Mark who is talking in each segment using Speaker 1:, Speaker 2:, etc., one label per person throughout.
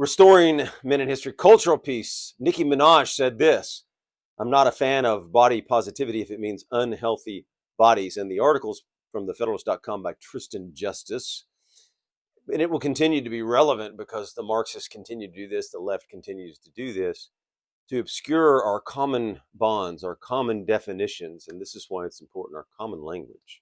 Speaker 1: Restoring Men in History Cultural Peace. Nicki Minaj said this: I'm not a fan of body positivity if it means unhealthy bodies. And the article's from thefederalist.com by Tristan Justice. And it will continue to be relevant because the Marxists continue to do this, the left continues to do this, to obscure our common bonds, our common definitions. And this is why it's important, our common language.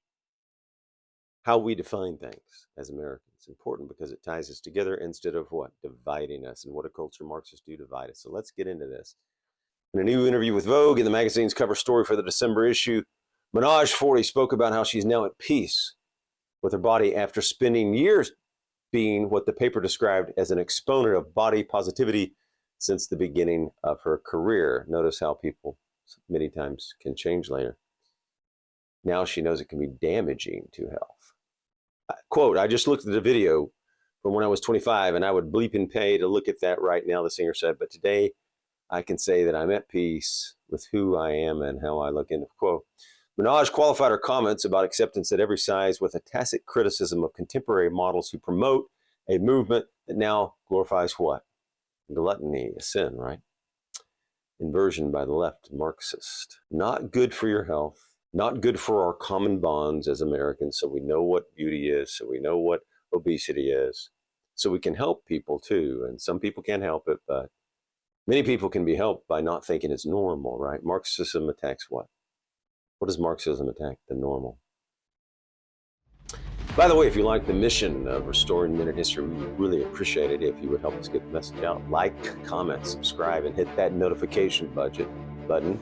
Speaker 1: How we define things as Americans. It's important because it ties us together instead of what? Dividing us. And what do culture Marxists do? Divide us. So let's get into this. In a new interview with Vogue, in the magazine's cover story for the December issue, Minaj, 40, spoke about how she's now at peace with her body after spending years being what the paper described as an exponent of body positivity since the beginning of her career. Notice how people many times can change later. Now she knows it can be damaging to health. Quote, I just looked at the video from when I was 25 and I would bleep and pay to look at that right now, the singer said, but today I can say that I'm at peace with who I am and how I look, end of quote. Minaj qualified her comments about acceptance at every size with a tacit criticism of contemporary models who promote a movement that now glorifies what? Gluttony, a sin, right? Inversion by the left, Marxist. Not good for your health, not good for our common bonds as Americans, so we know what beauty is, so we know what obesity is, so we can help people too. And some people can't help it, but many people can be helped by not thinking it's normal, right? Marxism attacks what? What does Marxism attack? The normal. By the way, if you like the mission of Restoring Men in History, we would really appreciate it if you would help us get the message out. Like, comment, subscribe, and hit that notification button.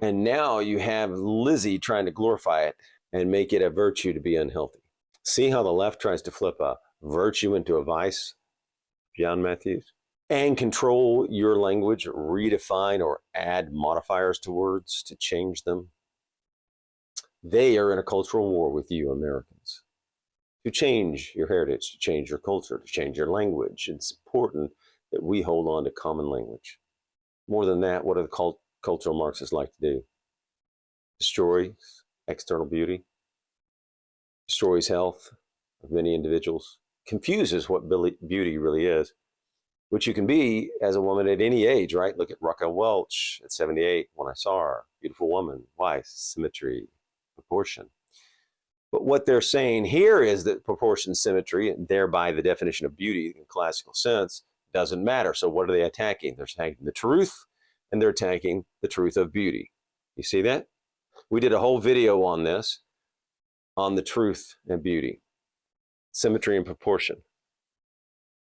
Speaker 1: And now you have Lizzie trying to glorify it and make it a virtue to be unhealthy. See how the left tries to flip a virtue into a vice, John Matthews? And control your language, redefine or add modifiers to words to change them. They are in a cultural war with you, Americans, to change your heritage, to change your culture, to change your language. It's important that we hold on to common language. More than that, what do the cultural Marxists like to do? Destroys external beauty, destroys health of many individuals, confuses what beauty really is, which you can be as a woman at any age, right? Look at Raquel Welch at 78 when I saw her. Beautiful woman. Why? Symmetry, proportion. But what they're saying here is that proportion, symmetry, and thereby the definition of beauty in classical sense, doesn't matter. So what are they attacking? They're attacking the truth, and they're attacking the truth of beauty. You see that? We did a whole video on this, on the truth and beauty, symmetry and proportion.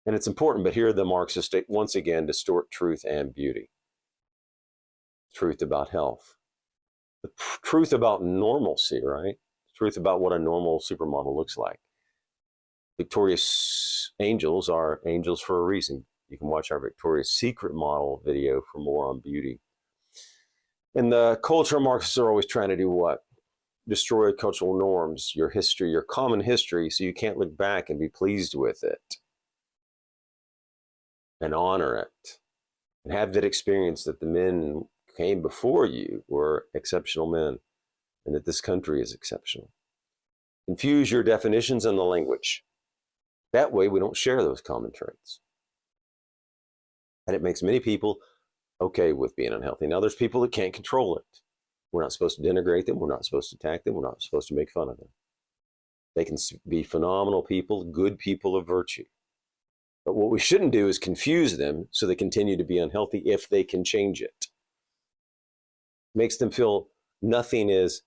Speaker 1: And it's important, but here the Marxists once again distort truth and beauty. Truth about health. The truth about normalcy, right? The truth about what a normal supermodel looks like. Victoria's angels are angels for a reason. You can watch our Victoria's Secret model video for more on beauty. And the cultural Marxists are always trying to do what? Destroy cultural norms, your history, your common history, so you can't look back and be pleased with it. And honor it, and have that experience that the men came before you were exceptional men, and that this country is exceptional. Infuse your definitions in the language. That way we don't share those common traits. And it makes many people okay with being unhealthy. Now there's people that can't control it. We're not supposed to denigrate them. We're not supposed to attack them. We're not supposed to make fun of them. They can be phenomenal people, good people of virtue. But what we shouldn't do is confuse them so they continue to be unhealthy if they can change it. Makes them feel nothing is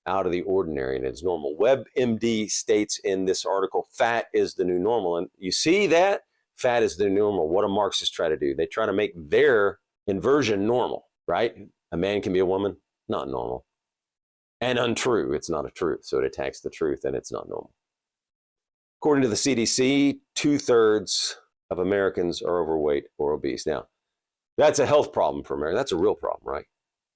Speaker 1: out of the ordinary and it's normal. WebMD states in this article, fat is the new normal. And you see that? Fat is the new normal. What do Marxists try to do? They try to make their inversion normal, right? A man can be a woman, not normal. And untrue, it's not a truth. So it attacks the truth and it's not normal. According to the CDC, 2/3 of Americans are overweight or obese. Now, that's a health problem for America. That's a real problem, right?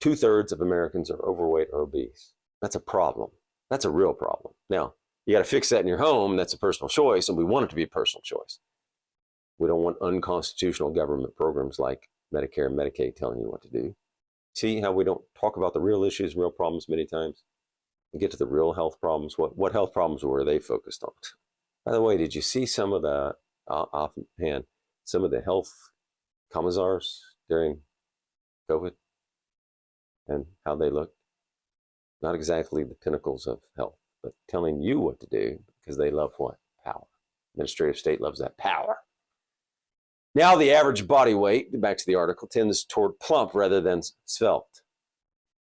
Speaker 1: 2/3 of Americans are overweight or obese. That's a problem. That's a real problem. Now, you got to fix that in your home. That's a personal choice, and we want it to be a personal choice. We don't want unconstitutional government programs like Medicare and Medicaid telling you what to do. See how we don't talk about the real issues, real problems many times? We get to the real health problems. What health problems were they focused on? By the way, did you see some of the offhand some of the health commissars during COVID and how they looked? Not exactly the pinnacles of health, but telling you what to do because they love what? Power. Administrative state loves that power. Now the average body weight, back to the article, tends toward plump rather than svelte.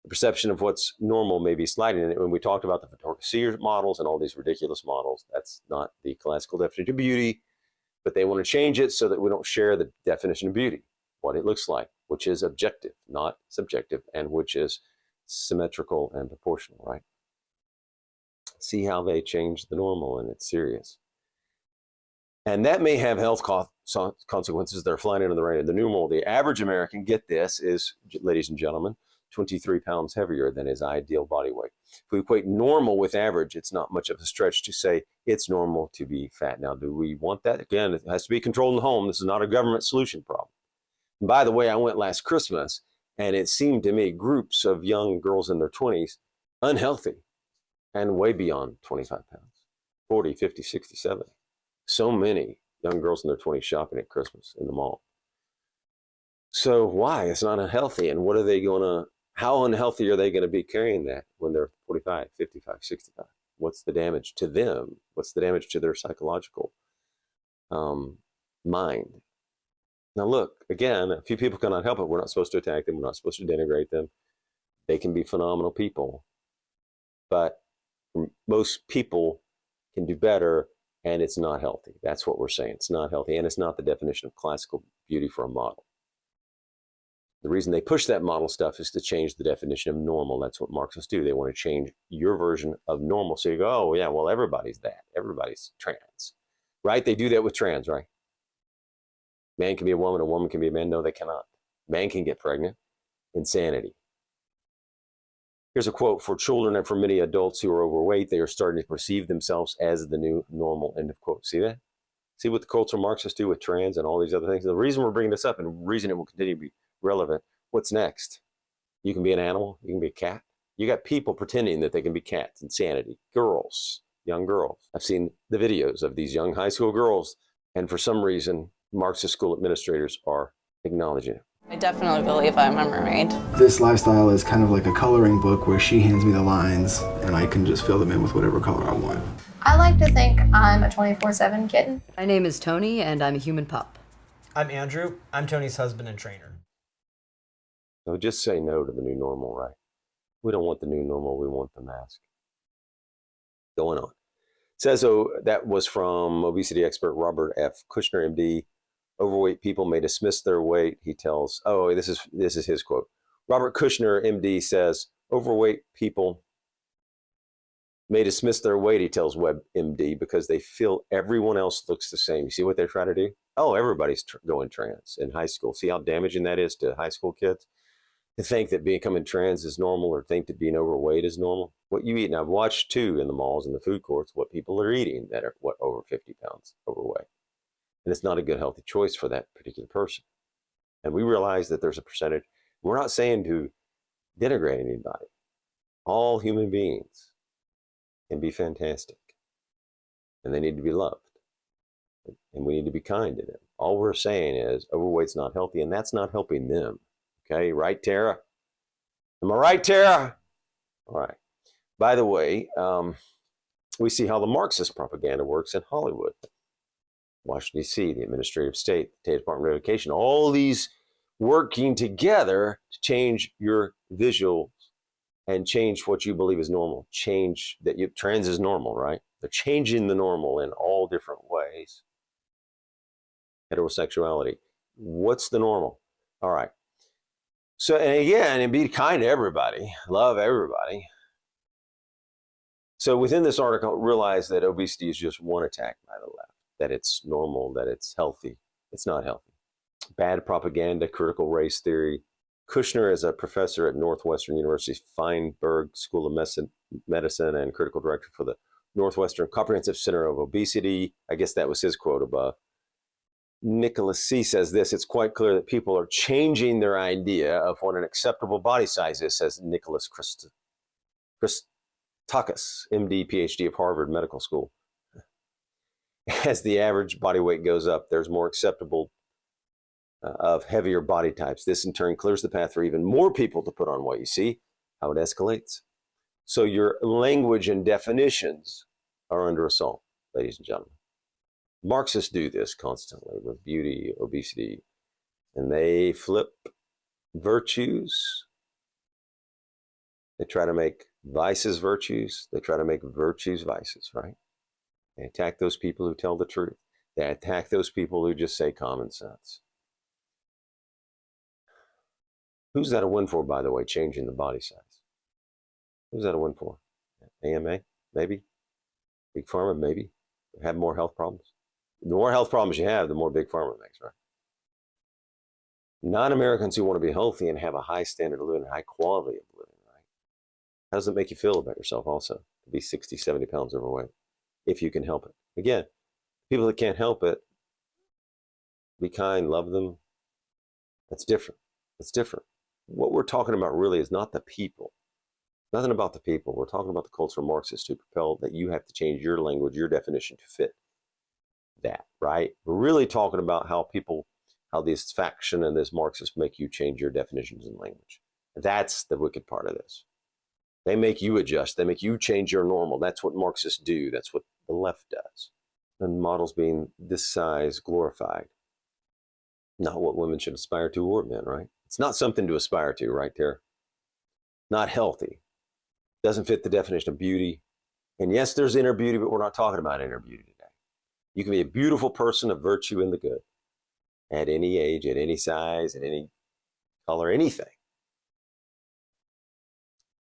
Speaker 1: The perception of what's normal may be sliding. And when we talked about the Victorian models and all these ridiculous models, that's not the classical definition of beauty, but they want to change it so that we don't share the definition of beauty, what it looks like, which is objective, not subjective, and which is symmetrical and proportional, right? See how they change the normal, and it's serious. And that may have health consequences that are flying under the radar. The normal, the average American, get this, is, ladies and gentlemen, 23 pounds heavier than his ideal body weight. If we equate normal with average, it's not much of a stretch to say it's normal to be fat. Now, do we want that? Again, it has to be controlled in the home. This is not a government solution problem. And by the way, I went last Christmas, and it seemed to me groups of young girls in their 20s, unhealthy, and way beyond 25 pounds, 40, 50, 60, 70. So many young girls in their 20s shopping at Christmas in the mall. So why? It's not unhealthy. And what are they going to, how unhealthy are they going to be carrying that when they're 45, 55, 65? What's the damage to them? What's the damage to their psychological mind? Now, look, again, a few people cannot help it. We're not supposed to attack them. We're not supposed to denigrate them. They can be phenomenal people. But most people can do better, and it's not healthy. That's what we're saying. It's not healthy, and it's not the definition of classical beauty for a model. The reason they push that model stuff is to change the definition of normal. That's what Marxists do. They want to change your version of normal. So you go, oh, yeah, well, everybody's that. Everybody's trans, right? They do that with trans, right? Man can be a woman can be a man. No, they cannot. Man can get pregnant. Insanity. Here's a quote: for children and for many adults who are overweight, they are starting to perceive themselves as the new normal, end of quote. See that? See what the cultural Marxists do with trans and all these other things? The reason we're bringing this up, and the reason it will continue to be relevant, what's next? You can be an animal. You can be a cat. You got people pretending that they can be cats. Insanity. Girls, young girls. I've seen the videos of these young high school girls, and for some reason, Marxist school administrators are acknowledging it.
Speaker 2: I definitely believe I'm a mermaid.
Speaker 3: This lifestyle is kind of like a coloring book where she hands me the lines and I can just fill them in with whatever color I want.
Speaker 4: I like to think I'm a 24/7 kitten.
Speaker 5: My name is Tony, and I'm a human pup.
Speaker 6: I'm Andrew. I'm Tony's husband and trainer.
Speaker 1: So just say no to the new normal, right? We don't want the new normal. We want the mask. Going on. Says, oh, that was from obesity expert Robert F. Kushner, MD. Overweight people may dismiss their weight, he tells. Oh, this is his quote. Robert Kushner, MD, says, overweight people may dismiss their weight, he tells WebMD, because they feel everyone else looks the same. You see what they're trying to do? Oh, everybody's going trans in high school. See how damaging that is to high school kids? To think that becoming trans is normal or think that being overweight is normal. What you eat, and I've watched too in the malls and the food courts, what people are eating that are over 50 pounds overweight. And it's not a good, healthy choice for that particular person. And we realize that there's a percentage. We're not saying to denigrate anybody. All human beings can be fantastic. And they need to be loved. And we need to be kind to them. All we're saying is overweight's not healthy, and that's not helping them. Okay, right, Tara? Am I right, Tara? All right. By the way, we see how the Marxist propaganda works in Hollywood. Washington, D.C., the administrative state, the State Department of Education, all these working together to change your visuals and change what you believe is normal. Change that trans is normal, right? They're changing the normal in all different ways. Heterosexuality. What's the normal? All right. So, and again, and be kind to everybody. Love everybody. So within this article, realize that obesity is just one attack by the left. That it's normal, that it's healthy. It's not healthy. Bad propaganda, critical race theory. Kushner is a professor at Northwestern University's Feinberg School of Medicine and critical director for the Northwestern Comprehensive Center of Obesity. I guess that was his quote above. Nicholas C. says this: it's quite clear that people are changing their idea of what an acceptable body size is, says Nicholas Christakis, MD, PhD of Harvard Medical School. as the average body weight goes up, there's more acceptable of heavier body types. This in turn clears the path for even more people to put on weight. You see how it escalates? So your language and definitions are under assault, ladies and gentlemen. Marxists do this constantly with beauty, obesity, and they flip virtues. They try to make vices virtues. They try to make virtues vices, right? They attack those people who tell the truth. They attack those people who just say common sense. Who's that a win for, by the way, changing the body size? Who's that a win for? AMA, maybe? Big Pharma, maybe? Have more health problems? The more health problems you have, the more Big Pharma makes, right? Non-Americans who want to be healthy and have a high standard of living, high quality of living, right? How does it make you feel about yourself also to be 60, 70 pounds overweight, if you can help it? Again, people that can't help it, be kind, love them. That's different. It's different. What we're talking about really is not the people. Nothing about the people. We're talking about the cultural Marxists who propel that you have to change your language, your definition to fit that, right? We're really talking about how people, how this faction and this Marxist make you change your definitions in language. That's the wicked part of this. They make you adjust. They make you change your normal. That's what Marxists do. That's what the left does. And models being this size glorified. Not what women should aspire to or men, right? It's not something to aspire to, right there. Not healthy. Doesn't fit the definition of beauty. And yes, there's inner beauty, but we're not talking about inner beauty today. You can be a beautiful person of virtue and the good at any age, at any size, at any color, anything.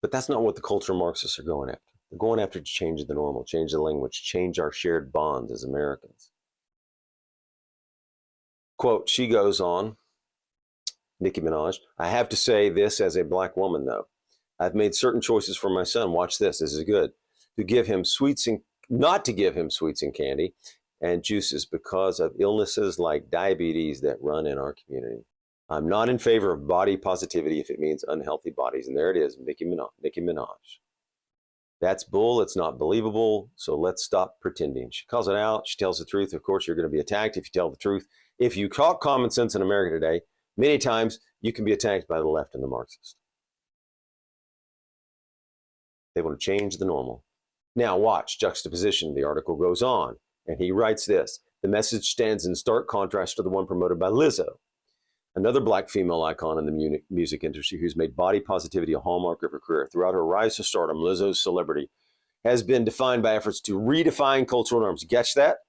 Speaker 1: But that's not what the cultural Marxists are going after. They're going after to change the normal, change the language, change our shared bonds as Americans. Quote, she goes on, Nicki Minaj, I have to say this as a black woman, though. I've made certain choices for my son. Watch this. This is good. To give him sweets and not to give him sweets and candy and juices because of illnesses like diabetes that run in our community. I'm not in favor of body positivity if it means unhealthy bodies. And there it is, Nicki Minaj. That's bull. It's not believable. So let's stop pretending. She calls it out. She tells the truth. Of course, you're going to be attacked if you tell the truth. If you talk common sense in America today, many times you can be attacked by the left and the Marxists. They want to change the normal. Now watch, juxtaposition. The article goes on, and he writes this. The message stands in stark contrast to the one promoted by Lizzo, another black female icon in the music industry who's made body positivity a hallmark of her career. Throughout her rise to stardom, Lizzo's celebrity has been defined by efforts to redefine cultural norms. Catch that?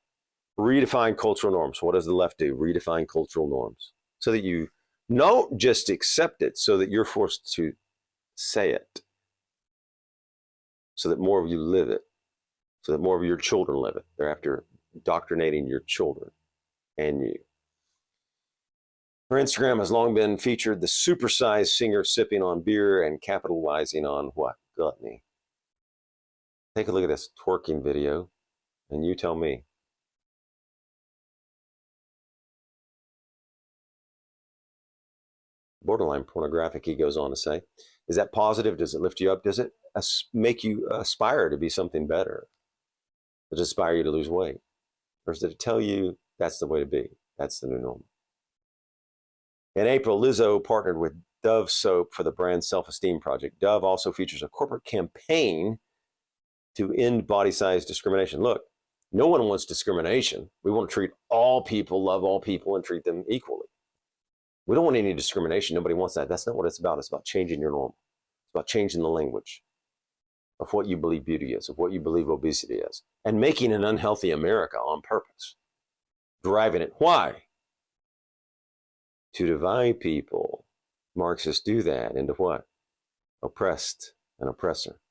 Speaker 1: Redefine cultural norms. What does the left do? Redefine cultural norms. So that you don't just accept it, so that you're forced to say it. So that more of you live it. So that more of your children live it. They're after indoctrinating your children and you. Her Instagram has long been featured the supersized singer sipping on beer and capitalizing on what? Gluttony. Take a look at this twerking video and you tell me. Borderline pornographic, he goes on to say. Is that positive? Does it lift you up? Does it make you aspire to be something better? Does it inspire you to lose weight? Or does it tell you that's the way to be? That's the new normal. In April, Lizzo partnered with Dove Soap for the brand Self-Esteem Project. Dove also features a corporate campaign to end body size discrimination. Look, no one wants discrimination. We want to treat all people, love all people, and treat them equally. We don't want any discrimination. Nobody wants that. That's not what it's about. It's about changing your normal. It's about changing the language of what you believe beauty is, of what you believe obesity is, and making an unhealthy America on purpose. Driving it. Why? To divide people. Marxists do that into what? Oppressed and oppressor.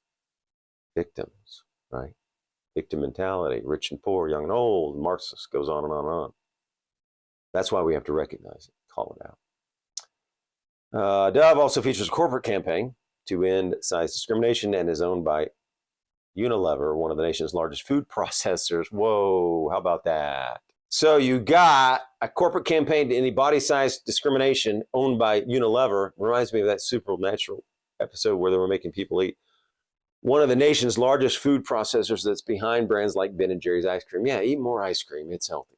Speaker 1: Victims, right? Victim mentality, rich and poor, young and old. Marxist goes on and on and on. That's why we have to recognize it, call it out. Dove also features a corporate campaign to end size discrimination and is owned by Unilever, one of the nation's largest food processors. Whoa, how about that? So you got a corporate campaign to end body size discrimination owned by Unilever. Reminds me of that Supernatural episode where they were making people eat One of the nation's largest food processors that's behind brands like Ben & Jerry's ice cream. Yeah, eat more ice cream. It's healthy.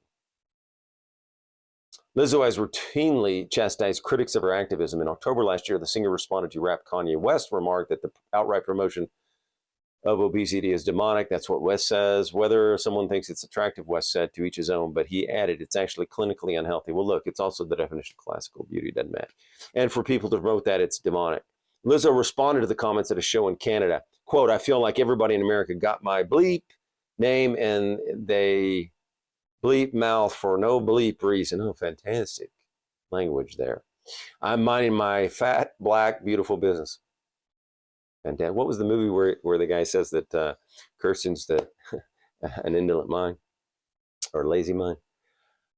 Speaker 1: Lizzo has routinely chastised critics of her activism. In October last year, the singer responded to rap Kanye West's remark that the outright promotion of obesity is demonic. That's what West says. Whether someone thinks it's attractive, West said, to each his own, but he added it's actually clinically unhealthy. Well, look, it's also the definition of classical beauty, doesn't matter. And for people to promote that, it's demonic. Lizzo responded to the comments at a show in Canada. Quote, I feel like everybody in America got my bleep name and they bleep mouth for no bleep reason. Oh, fantastic language there. I'm minding my fat, black, beautiful business. And what was the movie where the guy says that cursing's an indolent mind or lazy mind?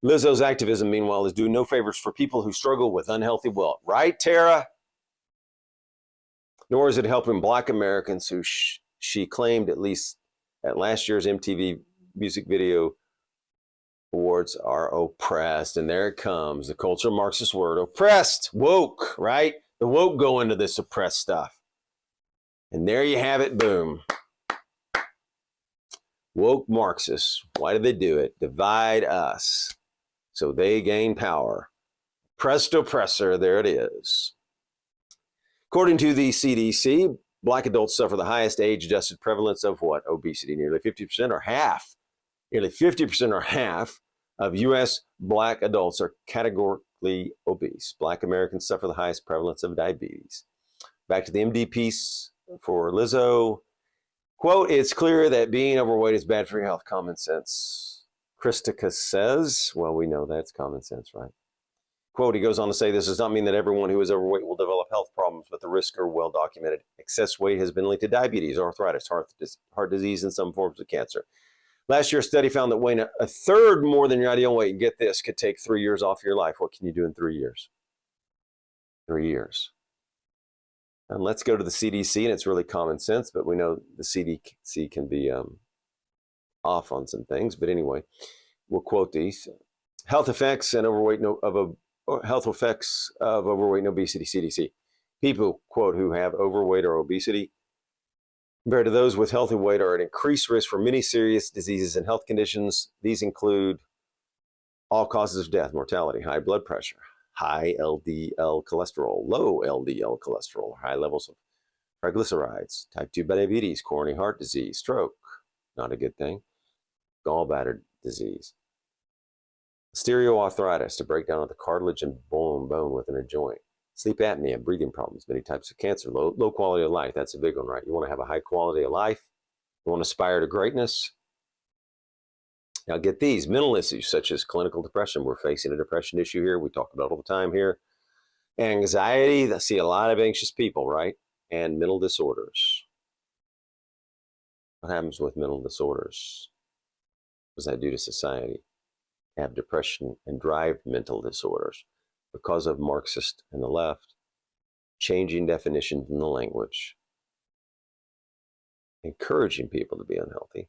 Speaker 1: Lizzo's activism, meanwhile, is doing no favors for people who struggle with unhealthy weight. Right, Tara? Nor is it helping Black Americans who she claimed, at least at last year's MTV Music Video Awards, are oppressed. And there it comes, the cultural Marxist word, oppressed, woke, right? The woke go into this oppressed stuff. And there you have it, boom. Woke Marxists. Why do they do it? Divide us so they gain power. Oppressed oppressor, there it is. According to the CDC, Black adults suffer the highest age-adjusted prevalence of what? Obesity. Nearly 50% or half. Nearly 50% or half of U.S. Black adults are categorically obese. Black Americans suffer the highest prevalence of diabetes. Back to the MD piece for Lizzo. Quote, it's clear that being overweight is bad for your health. Common sense. Christica says, well, we know that's common sense, right? Quote, he goes on to say, this does not mean that everyone who is overweight will develop health problems, but the risks are well documented. Excess weight has been linked to diabetes, arthritis, heart disease, and some forms of cancer. Last year, a study found that weighing a third more than your ideal weight, and get this, could take 3 years off your life. What can you do in 3 years? 3 years. And let's go to the CDC, and it's really common sense, but we know the CDC can be off on some things. But anyway, we'll quote these. Health effects of overweight and obesity, CDC. People, quote, who have overweight or obesity compared to those with healthy weight are at increased risk for many serious diseases and health conditions. These include all causes of death, mortality, high blood pressure, high LDL cholesterol, low LDL cholesterol, high levels of triglycerides, type 2 diabetes, coronary heart disease, stroke, not a good thing, gallbladder disease, osteoarthritis, to break down of the cartilage and bone within a joint, sleep apnea, breathing problems, many types of cancer, low quality of life. That's a big one, right? You want to have a high quality of life. You want to aspire to greatness. Now get these mental issues such as clinical depression. We're facing a depression issue here. We talk about it all the time here. Anxiety. I see a lot of anxious people, right? And mental disorders. What happens with mental disorders? What does that do to society? Have depression and drive mental disorders because of Marxist and the left changing definitions in the language, encouraging people to be unhealthy,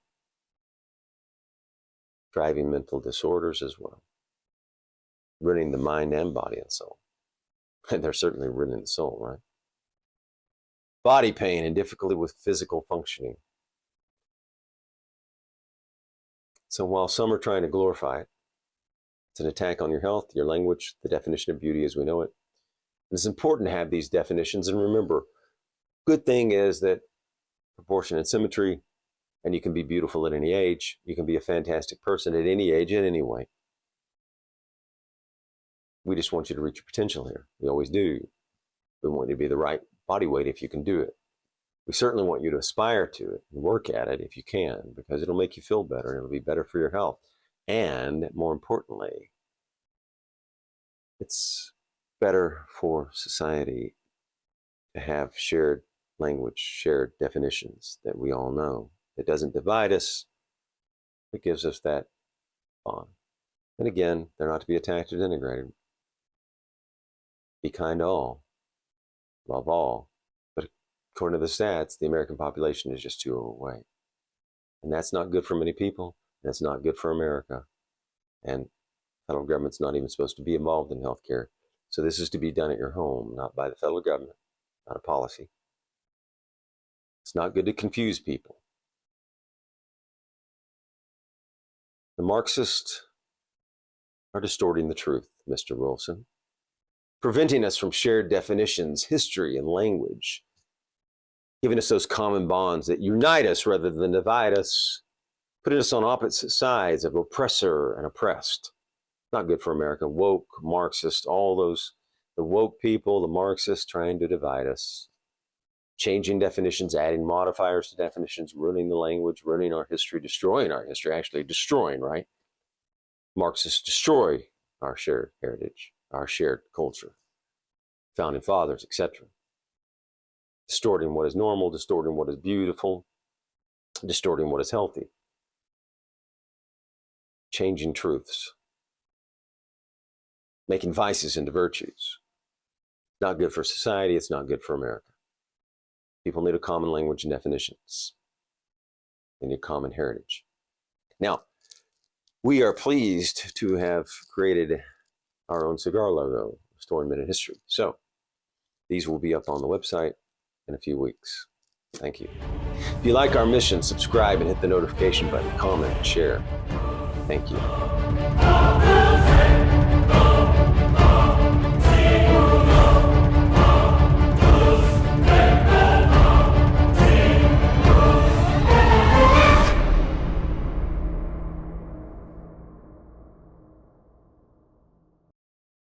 Speaker 1: driving mental disorders as well, ruining the mind and body and soul. And they're certainly ruining the soul, right? Body pain and difficulty with physical functioning. So while some are trying to glorify it, it's an attack on your health, your language, the definition of beauty as we know it. It's important to have these definitions. And remember, good thing is that proportion and symmetry, and you can be beautiful at any age. You can be a fantastic person at any age in any way. We just want you to reach your potential here. We always do. We want you to be the right body weight if you can do it. We certainly want you to aspire to it and work at it if you can, because it'll make you feel better and it'll be better for your health. And more importantly, it's better for society to have shared language, shared definitions that we all know. It doesn't divide us. It gives us that bond. And again, they're not to be attacked or denigrated. Be kind to all. Love all. But according to the stats, the American population is just too overweight. And that's not good for many people. That's not good for America. And the federal government's not even supposed to be involved in healthcare. So this is to be done at your home, not by the federal government, not a policy. It's not good to confuse people. The Marxists are distorting the truth, Mr. Wilson, preventing us from shared definitions, history, and language, giving us those common bonds that unite us rather than divide us, putting us on opposite sides of oppressor and oppressed. Not good for America. Woke, Marxist, all those, the woke people, the Marxists trying to divide us, changing definitions, adding modifiers to definitions, ruining the language, ruining our history, destroying our history, actually destroying, right? Marxists destroy our shared heritage, our shared culture, founding fathers, etc. Distorting what is normal, distorting what is beautiful, distorting what is healthy, changing truths, making vices into virtues. Not good for society, it's not good for America. People need a common language and definitions. They need common heritage. Now, we are pleased to have created our own cigar logo, Restoring Minute History. So, these will be up on the website in a few weeks. Thank you. If you like our mission, subscribe and hit the notification button, comment, and share. Thank you.